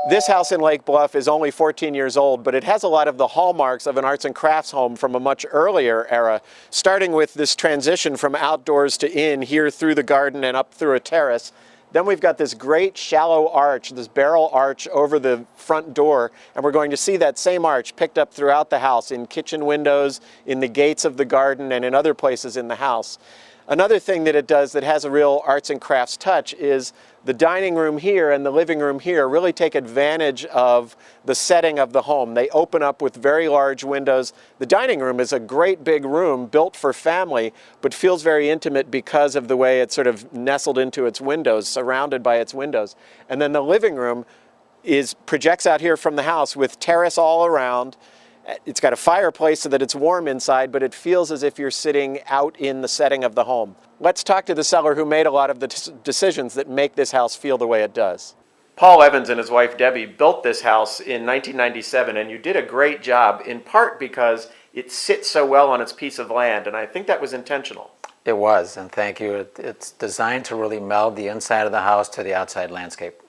This house in Lake Bluff is only 14 years old, but it has a lot of the hallmarks of an arts and crafts home from a much earlier era, starting with this transition from outdoors to in, here through the garden and up through a terrace. Then we've got this great shallow arch, this barrel arch over the front door, and we're going to see that same arch picked up throughout the house, in kitchen windows, in the gates of the garden, and in other places in the house. Another thing that it does that has a real arts and crafts touch is the dining room here and the living room here really take advantage of the setting of the home. They open up with very large windows. The dining room is a great big room built for family, but feels very intimate because of the way it's sort of nestled into its windows, surrounded by its windows. And then the living room projects out here from the house with terrace all around. It's got a fireplace so that it's warm inside, but it feels as if you're sitting out in the setting of the home. Let's talk to the seller who made a lot of the decisions that make this house feel the way it does. Paul Evans and his wife Debbie built this house in 1997, and you did a great job, in part because it sits so well on its piece of land, and I think that was intentional. It was, and thank you. It's designed to really meld the inside of the house to the outside landscape.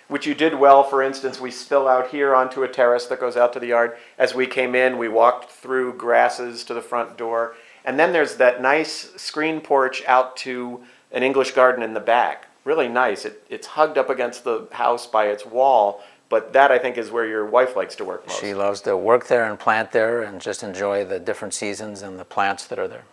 Which you did well. For instance, we spill out here onto a terrace that goes out to the yard. As we came in, we walked through grasses to the front door. And then there's that nice screen porch out to an English garden in the back. Really nice. It's hugged up against the house by its wall, but that, I think, is where your wife likes to work most. She loves to work there and plant there and just enjoy the different seasons and the plants that are there.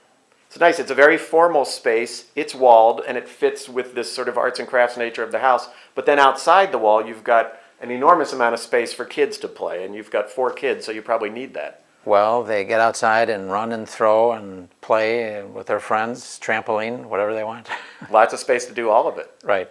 It's nice. It's a very formal space. It's walled, and it fits with this sort of arts and crafts nature of the house. But then outside the wall, you've got an enormous amount of space for kids to play, and you've got 4 kids, so you probably need that. Well, they get outside and run and throw and play with their friends, trampoline, whatever they want. Lots of space to do all of it. Right.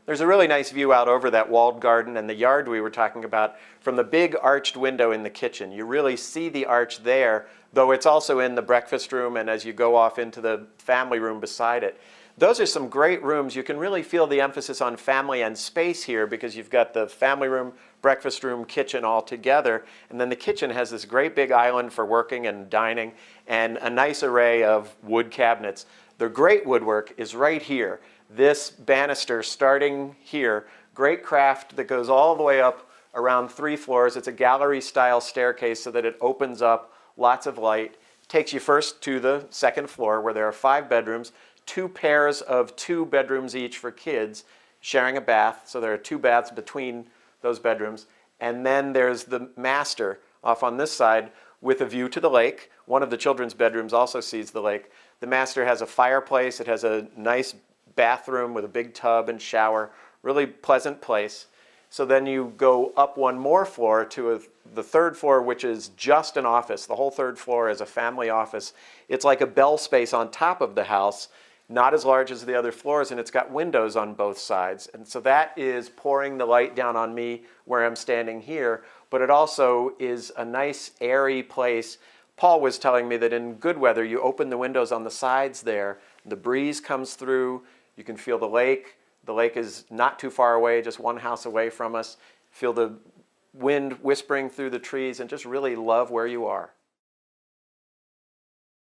There's a really nice view out over that walled garden and the yard we were talking about from the big arched window in the kitchen. You really see the arch there, though it's also in the breakfast room and as you go off into the family room beside it. Those are some great rooms. You can really feel the emphasis on family and space here because you've got the family room, breakfast room, kitchen all together. And then the kitchen has this great big island for working and dining and a nice array of wood cabinets. The great woodwork is right here. This banister starting here, great craft that goes all the way up around 3 floors. It's a gallery style staircase so that it opens up, lots of light. Takes you first to the 2nd floor where there are 5 bedrooms, 2 pairs of 2 bedrooms each for kids, sharing a bath. So there are 2 baths between those bedrooms. And then there's the master off on this side with a view to the lake. One of the children's bedrooms also sees the lake. The master has a fireplace. It has a nice bathroom with a big tub and shower. Really pleasant place. So then you go up 1 more floor to the 3rd floor, which is just an office. The whole 3rd floor is a family office. It's like a bell space on top of the house, not as large as the other floors, and it's got windows on both sides. And so that is pouring the light down on me where I'm standing here, but it also is a nice airy place. Paul was telling me that in good weather, you open the windows on the sides there, the breeze comes through, you can feel the lake. The lake is not too far away, just 1 house away from us. Feel the wind whispering through the trees and just really love where you are.